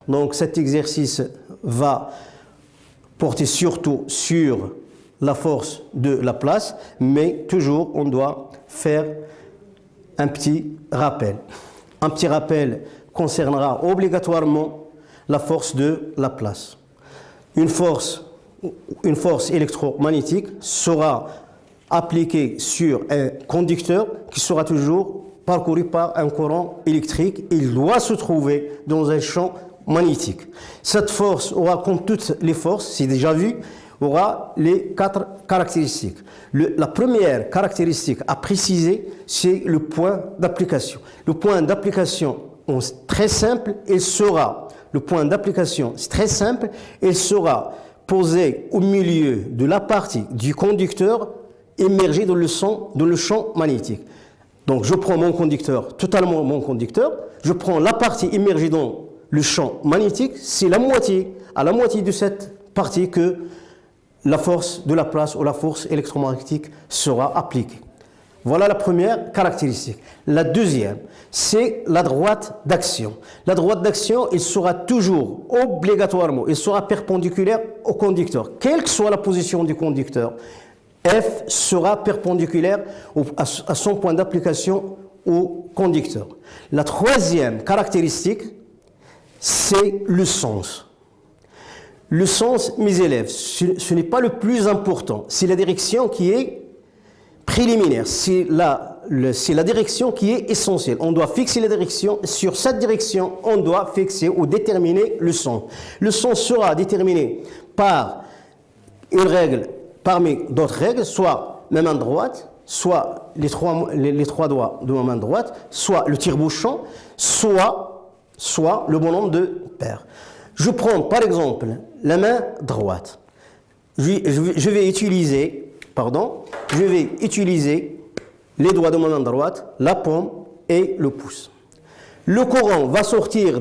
Donc cet exercice va porter surtout sur la force de Laplace, mais toujours on doit faire un petit rappel. Un petit rappel concernera obligatoirement la force de Laplace. Une force électromagnétique sera appliquée sur un conducteur qui sera toujours parcouru par un courant électrique. Il doit se trouver dans un champ magnétique. Cette force aura, comme toutes les forces, c'est déjà vu, aura les 4 caractéristiques. La première caractéristique à préciser, c'est le point d'application. Le point d'application est très simple, le point d'application, c'est très simple, il sera posé au milieu de la partie du conducteur émergée dans le champ magnétique. Donc je prends mon conducteur, totalement mon conducteur, je prends la partie immergée dans le champ magnétique, c'est à la moitié de cette partie que la force de Laplace ou la force électromagnétique sera appliquée. Voilà la première caractéristique. La deuxième, c'est la droite d'action. La droite d'action, il sera toujours obligatoirement, il sera perpendiculaire au conducteur. Quelle que soit la position du conducteur, F sera perpendiculaire à son point d'application au conducteur. La troisième caractéristique, c'est le sens. Le sens, mes élèves, ce n'est pas le plus important. C'est la direction qui est préliminaire. C'est la direction qui est essentielle. On doit fixer la direction. Sur cette direction, on doit fixer ou déterminer le sens. Le sens sera déterminé par une règle parmi d'autres règles, soit ma main droite, soit les trois doigts de ma main droite, soit le tire-bouchon, soit le bonhomme de paire. Je prends par exemple la main droite. Je vais utiliser les doigts de ma main droite, la paume et le pouce. Le courant doit sortir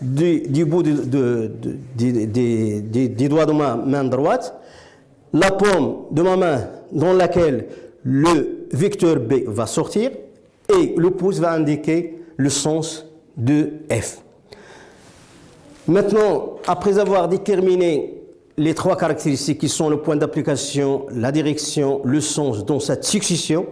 du bout des doigts de ma main droite, la paume de ma main dans laquelle le vecteur B va sortir et le pouce va indiquer le sens de F. Maintenant, après avoir déterminé les 3 caractéristiques qui sont le point d'application, la direction, le sens dans cette succession,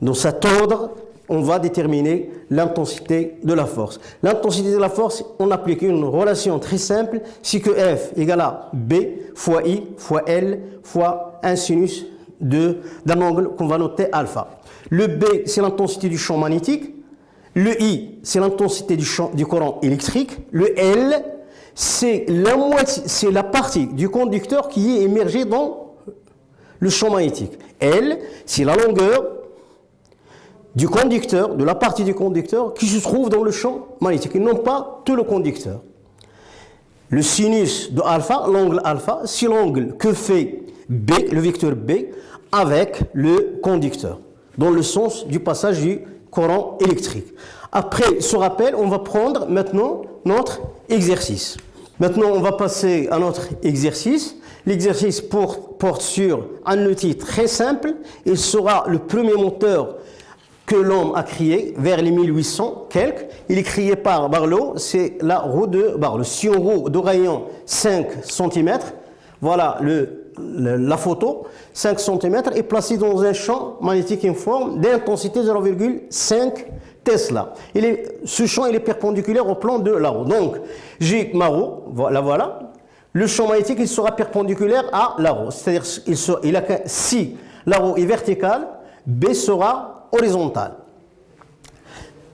dans cet ordre, on va déterminer l'intensité de la force. L'intensité de la force, on applique une relation très simple, c'est que F égale à B fois I fois L fois un sinus d'un angle qu'on va noter alpha. Le B, c'est l'intensité du champ magnétique. Le I, c'est l'intensité du courant électrique. Le L, c'est la partie du conducteur qui est immergée dans le champ magnétique. L, c'est la longueur du conducteur, de la partie du conducteur qui se trouve dans le champ magnétique, et non pas tout le conducteur. Le sinus de alpha, l'angle alpha, c'est l'angle que fait B, le vecteur B, avec le conducteur, dans le sens du passage du courant électrique. Après ce rappel, on va prendre maintenant notre exercice. Maintenant, on va passer à notre exercice. L'exercice porte sur un outil très simple. Il sera le premier moteur que l'homme a créé vers les 1800 quelques. Il est créé par Barlow, c'est la roue de Barlow. Si on roue de rayon 5 cm, voilà la photo, 5 cm est placée dans un champ magnétique uniforme d'intensité 0,5 Tesla. Ce champ il est perpendiculaire au plan de la roue. Donc, j'ai ma roue, voilà. Le champ magnétique il sera perpendiculaire à la roue. C'est-à-dire si la roue est verticale, B sera horizontal.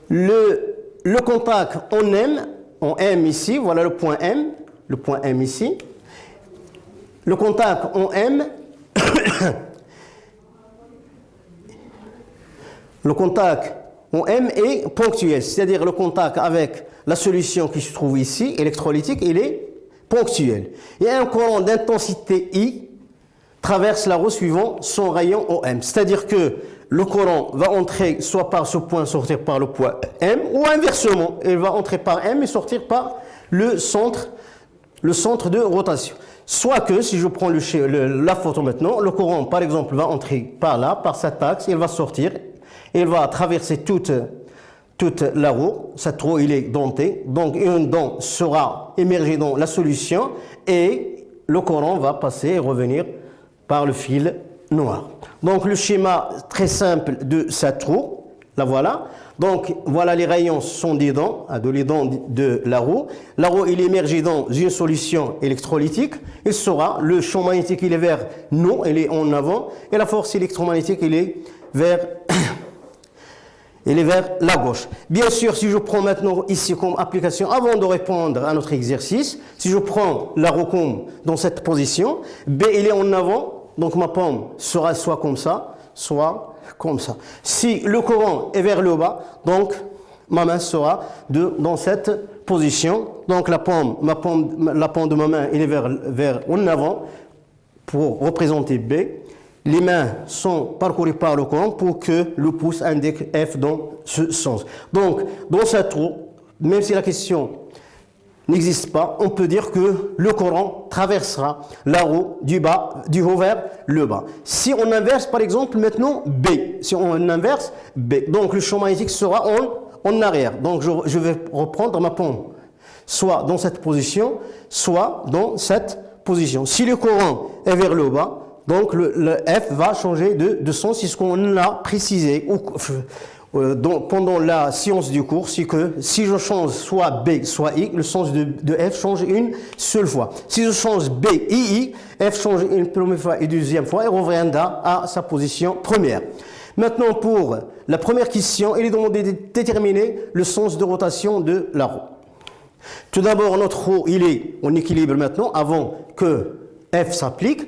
Le contact en M ici, voilà le point M ici. Le contact en M, le contact en M est ponctuel, c'est-à-dire le contact avec la solution qui se trouve ici, électrolytique, il est ponctuel. Il y a un courant d'intensité I traverse la roue suivant son rayon OM, c'est-à-dire que le courant va entrer soit par ce point, sortir par le point M, ou inversement, il va entrer par M et sortir par le centre de rotation. Soit que, si je prends la photo maintenant, le courant, par exemple, va entrer par là, par cet axe, il va sortir, il va traverser toute toute la roue. Cette roue, il est dentée. Donc, une dent sera émergée dans la solution et le courant va passer et revenir par le fil noir. Donc, le schéma très simple de cette roue, la voilà. Donc, voilà les rayons sont des dents, les dents de la roue. La roue, il est immergé dans une solution électrolytique. Il sera, le champ magnétique, il est vers nous, il est en avant. Et la force électromagnétique, il est vers la gauche. Bien sûr, si je prends maintenant ici comme application, avant de répondre à notre exercice, si je prends la roue comme dans cette position, B, il est en avant, donc ma paume sera soit comme ça, soit comme ça. Si le courant est vers le bas, donc ma main sera dans cette position. Donc la paume de ma main, elle est vers en avant pour représenter B. Les mains sont parcourues par le courant pour que le pouce indique F dans ce sens. Donc, dans cette roue, même si la question n'existe pas, on peut dire que le courant traversera la roue du haut vers le bas. Si on inverse, par exemple, maintenant B, si on inverse B, donc le champ magnétique sera en arrière. Donc, je vais reprendre ma paume, soit dans cette position, soit dans cette position. Si le courant est vers le bas, donc le F va changer de sens, c'est ce qu'on a précisé pendant la séance du cours, c'est que si je change soit B, soit I, le sens de F change une seule fois. Si je change B, I, F change une première fois et deuxième fois et reviendra à sa position première. Maintenant, pour la première question, il est demandé de déterminer le sens de rotation de la roue. Tout d'abord, notre roue, il est en équilibre maintenant, avant que F s'applique.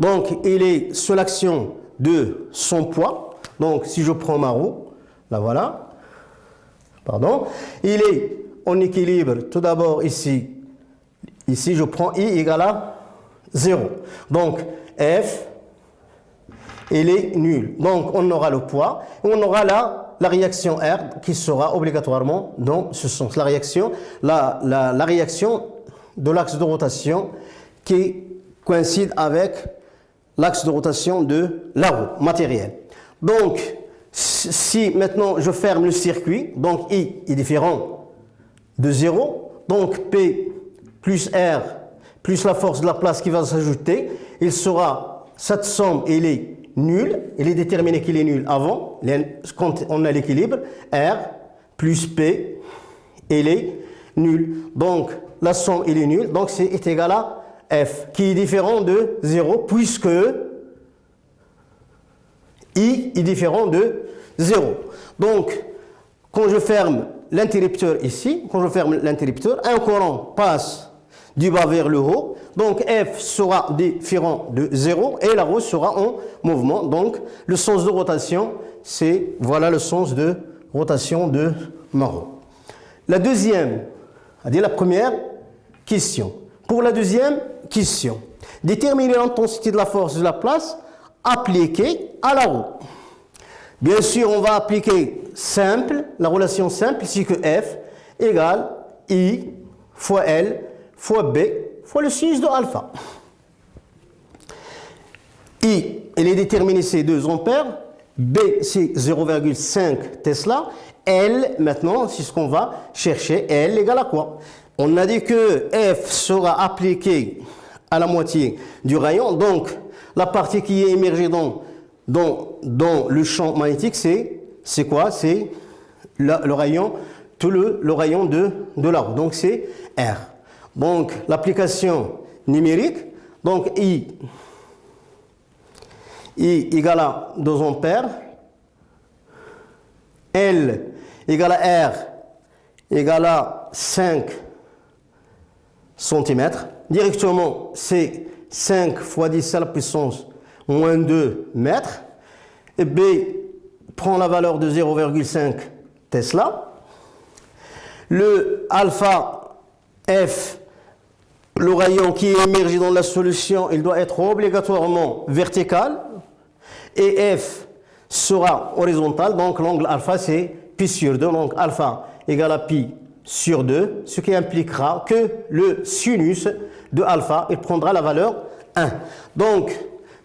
Donc, il est sous l'action de son poids. Donc, si je prends ma roue, la voilà. Pardon. Il est en équilibre. Tout d'abord, ici, je prends I égale à 0. Donc, F, il est nul. Donc, on aura le poids. Et on aura la réaction R qui sera obligatoirement dans ce sens. La réaction de l'axe de rotation qui coïncide avec l'axe de rotation de la roue matérielle. Donc, si maintenant je ferme le circuit, donc I est différent de 0, donc P plus R plus la force de la place qui va s'ajouter, cette somme, elle est nulle, elle est déterminée qu'il est nul avant, quand on a l'équilibre, R plus P, elle est nulle. Donc, la somme, elle est nulle, donc c'est égal à F, qui est différent de 0, puisque I est différent de 0. Donc, quand je ferme l'interrupteur ici, un courant passe du bas vers le haut. Donc, F sera différent de 0 et la roue sera en mouvement. Donc, le sens de rotation, voilà le sens de rotation de ma roue. La deuxième, c'est-à-dire la première question. Pour la deuxième question, déterminer l'intensité de la force de la place appliquée à la roue. Bien sûr, on va appliquer la relation simple, c'est que F égale I fois L fois B fois le sinus de alpha. I, elle est déterminée, c'est 2 ampères. B, c'est 0,5 Tesla. L, maintenant, c'est ce qu'on va chercher. L égale à quoi? On a dit que F sera appliqué à la moitié du rayon. Donc, la partie qui est émergée dans le champ magnétique, c'est quoi? C'est le rayon, tout le rayon de la roue. Donc, c'est R. Donc, l'application numérique, donc I égale à 2 ampères, L égale à R égale à 5 cm. Directement, c'est 5 fois 10 à la puissance moins 2 mètres. Et B prend la valeur de 0,5 Tesla. Le alpha F, le rayon qui est émergé dans la solution, il doit être obligatoirement vertical. Et F sera horizontal. Donc l'angle alpha, c'est pi sur 2. Donc alpha égale à pi sur 2, ce qui impliquera que le sinus de alpha, il prendra la valeur 1. Donc,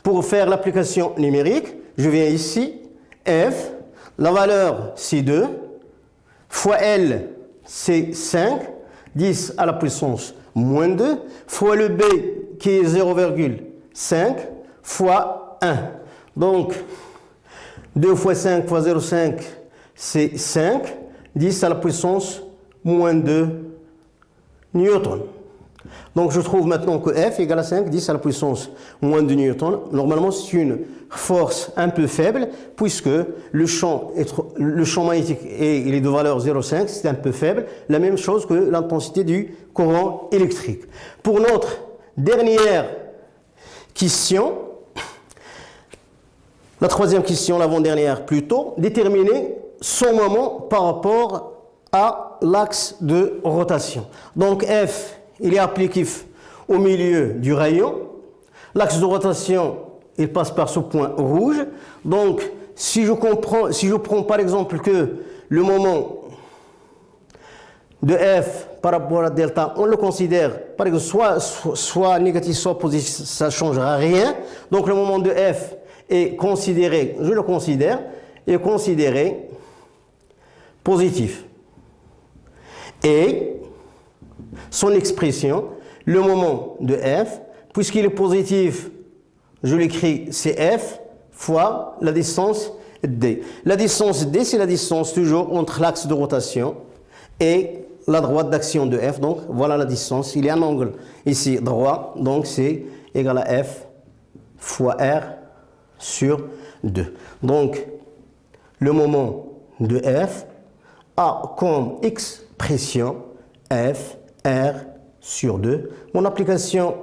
pour faire l'application numérique, je viens ici, F, la valeur c'est 2, fois L, c'est 5, 10 à la puissance moins 2, fois le B qui est 0,5, fois 1. Donc, 2 fois 5 fois 0,5, c'est 5, 10 à la puissance moins 2 newtons. Donc, je trouve maintenant que F égale à 5, 10 à la puissance moins 2 newtons. Normalement, c'est une force un peu faible, puisque le champ magnétique et les deux valeurs 0,5, c'est un peu faible. La même chose que l'intensité du courant électrique. Pour notre dernière question, la troisième question, l'avant-dernière plutôt, déterminer son moment par rapport à l'axe de rotation. Donc F, il est appliquif au milieu du rayon. L'axe de rotation, il passe par ce point rouge. Donc, si je prends par exemple que le moment de F par rapport à delta, on le considère, par exemple, soit négatif, soit positif, ça ne changera rien. Donc, le moment de F est considéré, je le considère, est considéré positif. Et son expression, le moment de F, puisqu'il est positif, je l'écris, c'est F fois la distance D. La distance D, c'est la distance toujours entre l'axe de rotation et la droite d'action de F. Donc, voilà la distance. Il y a un angle ici droit, donc c'est égal à F fois R sur 2. Donc, le moment de F a comme expression F R sur 2. Mon application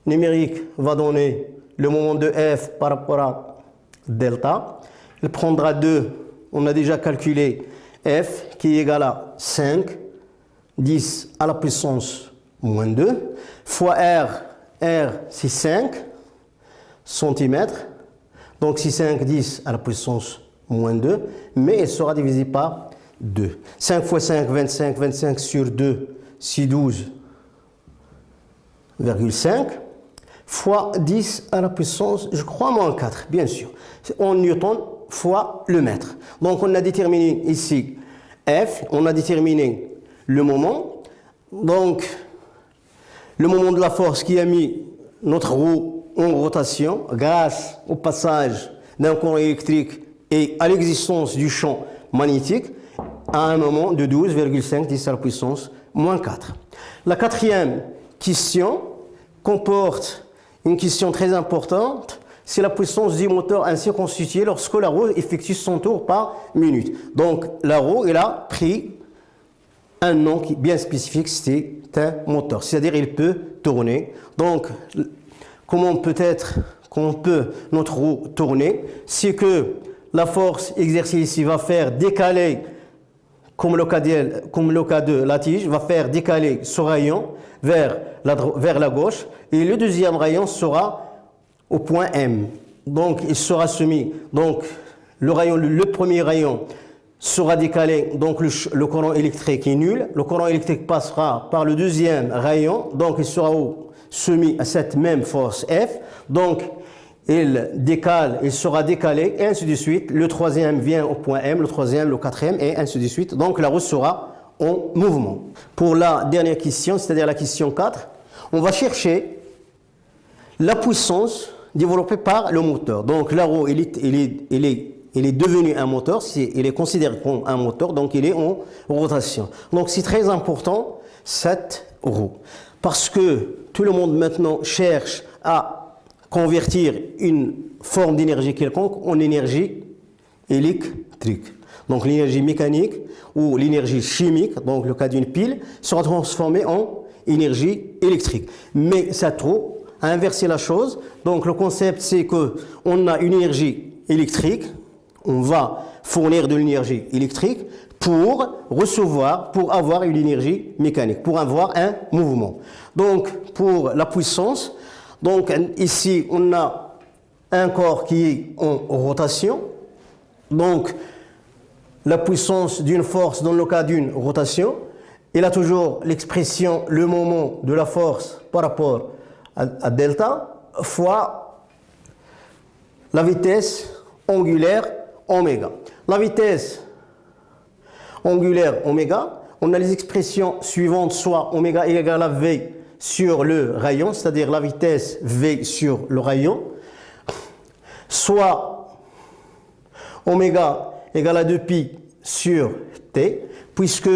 numérique va donner le moment de F par rapport à delta. Il prendra 2, on a déjà calculé F qui est égal à 5, 10 à la puissance moins 2, fois R, R c'est 5 cm, donc c'est 5, 10 à la puissance moins 2, mais il sera divisé par 2. 5 fois 5, 25, 25 sur 2, c'est 12,5 fois 10 à la puissance, je crois, moins 4, bien sûr, en newton fois le mètre. Donc, on a déterminé ici F, on a déterminé le moment. Donc, le moment de la force qui a mis notre roue en rotation grâce au passage d'un courant électrique et à l'existence du champ magnétique à un moment de 12,5 10 à la puissance moins 4. La quatrième question comporte une question très importante, c'est la puissance du moteur ainsi constituée lorsque la roue effectue son tour par minute. Donc la roue, elle a pris un nom qui est bien spécifique, c'est un moteur, c'est-à-dire il peut tourner. Donc comment peut notre roue tourner? C'est que la force exercée ici va faire décaler, comme le cas de la tige, va faire décaler ce rayon vers la gauche, et le deuxième rayon sera au point M. Donc il sera soumis, donc le premier rayon sera décalé, donc le courant électrique est nul, le courant électrique passera par le deuxième rayon, donc il sera soumis à cette même force F, donc il sera décalé, et ainsi de suite. Le troisième vient au point M, le troisième, le quatrième, et ainsi de suite. Donc la roue sera en mouvement. Pour la dernière question, c'est-à-dire la question 4, on va chercher la puissance développée par le moteur. Donc la roue, il est devenu un moteur, il est considéré comme un moteur, donc il est en rotation. Donc c'est très important, cette roue. Parce que tout le monde maintenant cherche à convertir une forme d'énergie quelconque en énergie électrique. Donc l'énergie mécanique ou l'énergie chimique, donc le cas d'une pile, sera transformée en énergie électrique. Mais ça trouve à inverser la chose. Donc le concept, c'est qu'on a une énergie électrique, on va fournir de l'énergie électrique pour avoir une énergie mécanique, pour avoir un mouvement. Donc pour la puissance, donc ici on a un corps qui est en rotation. Donc la puissance d'une force dans le cas d'une rotation, il a toujours l'expression, le moment de la force par rapport à delta fois la vitesse angulaire oméga. La vitesse angulaire oméga, on a les expressions suivantes, soit oméga est égal à V sur le rayon, c'est-à-dire la vitesse V sur le rayon, soit oméga égale à 2pi sur T, puisque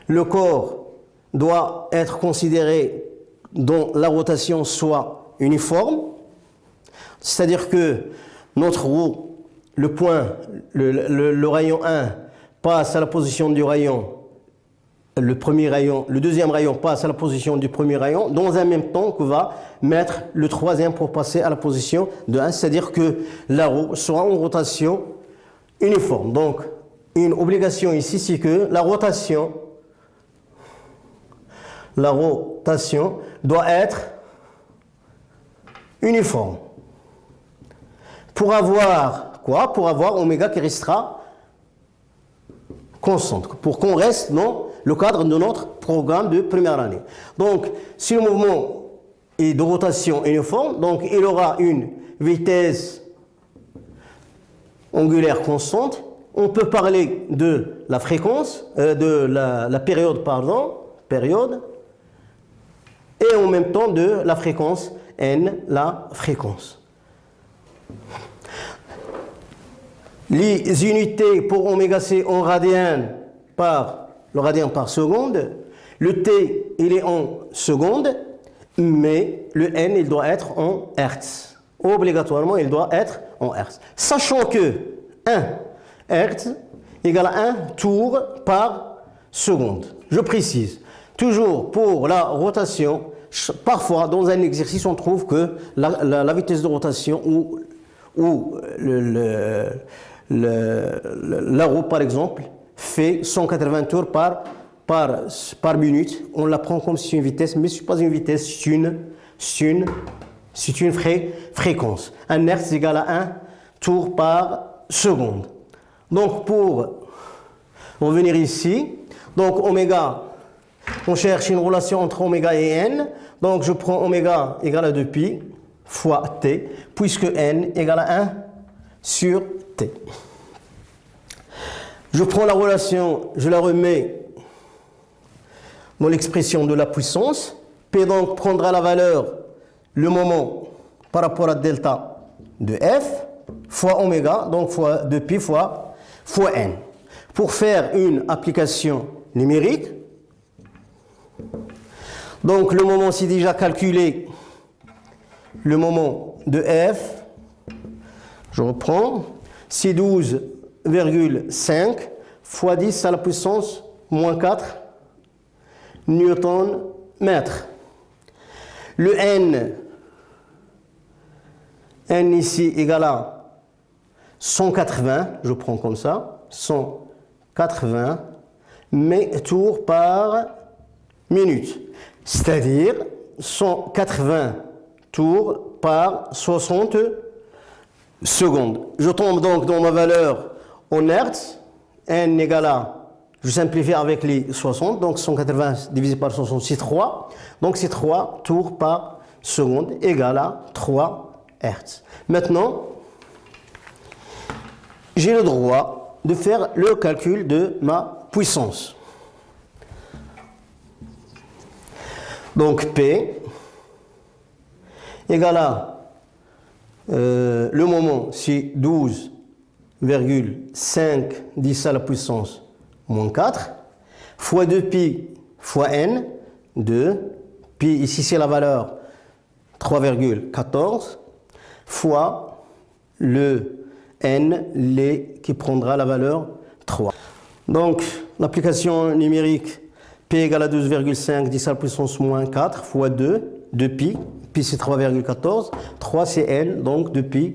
le corps doit être considéré dont la rotation soit uniforme, c'est-à-dire que notre roue, le point, le rayon 1 passe à la position du rayon, le deuxième rayon passe à la position du premier rayon, dans un même temps qu'on va mettre le troisième pour passer à la position de 1, c'est-à-dire que la roue soit en rotation uniforme. Donc, une obligation ici, c'est que la rotation doit être uniforme. Pour avoir quoi? Pour avoir oméga qui restera constante, pour qu'on reste dans le cadre de notre programme de première année. Donc, si le mouvement est de rotation uniforme, donc il aura une vitesse angulaire constante. On peut parler de la fréquence, de la période, et en même temps de la fréquence n, la fréquence. Les unités pour oméga c en radian par seconde. Le t, il est en seconde, mais le n, il doit être en hertz. Obligatoirement, il doit être en hertz. Sachant que 1 hertz égale à 1 tour par seconde. Je précise, toujours pour la rotation, parfois dans un exercice, on trouve que la vitesse de rotation ou la roue, par exemple, fait 180 tours par minute. On la prend comme si c'est une vitesse, mais ce n'est pas une vitesse, c'est une fréquence. Un hertz égale à 1 tour par seconde. Donc, pour revenir ici, donc oméga, on cherche une relation entre oméga et n. Donc, je prends oméga égale à 2pi fois t, puisque n égale à 1 sur t. Je prends la relation, je la remets dans l'expression de la puissance. P donc prendra la valeur, le moment par rapport à delta de f, fois oméga, donc fois 2pi fois n. Pour faire une application numérique, donc le moment, c'est déjà calculé, le moment de f, je reprends, c'est 12,5 fois 10 à la puissance moins 4 newton-mètre. Le n ici égale à 180, je prends comme ça, 180 tours par minute, c'est-à-dire 180 tours par 60 secondes. Je tombe donc dans ma valeur en hertz, n égale à, je simplifie avec les 60, donc 180 divisé par 60, c'est 3, donc c'est 3 tours par seconde égale à 3 hertz. Maintenant, j'ai le droit de faire le calcul de ma puissance. Donc P égale à le moment, c'est 12,5 10 à la puissance moins 4 fois 2pi fois n, 2 pi, ici c'est la valeur 3,14 fois le n qui prendra la valeur 3. Donc l'application numérique P égale à 12,5 10 à la puissance moins 4 fois 2 pi, pi c'est 3,14, 3 c'est n, donc 2pi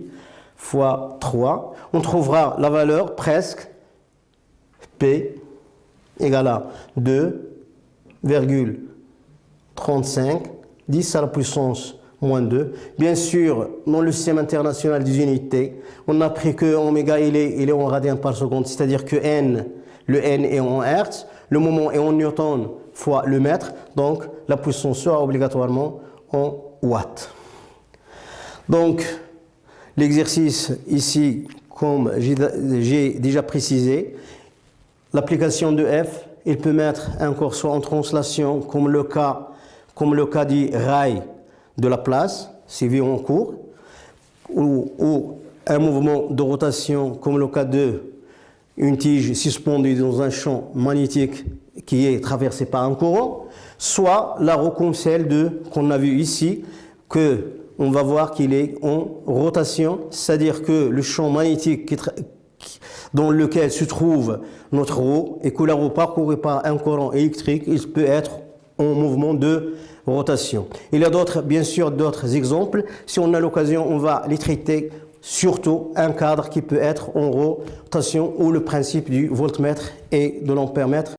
fois 3. On trouvera la valeur presque P égale à 2,35 10 à la puissance moins 2. Bien sûr, dans le système international des unités, on a appris que oméga il est en radian par seconde, c'est-à-dire que le n est en hertz, le moment est en newton fois le mètre, donc la puissance sera obligatoirement en watts. Donc, l'exercice ici, comme j'ai déjà précisé, l'application de F, il peut mettre un cours soit en translation, comme le cas du rail de la place, c'est vu en cours, ou un mouvement de rotation, comme le cas de une tige suspendue dans un champ magnétique qui est traversé par un courant, soit la roue comme celle qu'on a vu ici, que on va voir qu'il est en rotation, c'est-à-dire que le champ magnétique dans lequel se trouve notre roue et que la roue parcourue par un courant électrique, il peut être en mouvement de rotation. Il y a bien sûr d'autres exemples. Si on a l'occasion, on va les traiter, surtout un cadre qui peut être en rotation ou le principe du voltmètre et de l'ampèremètre.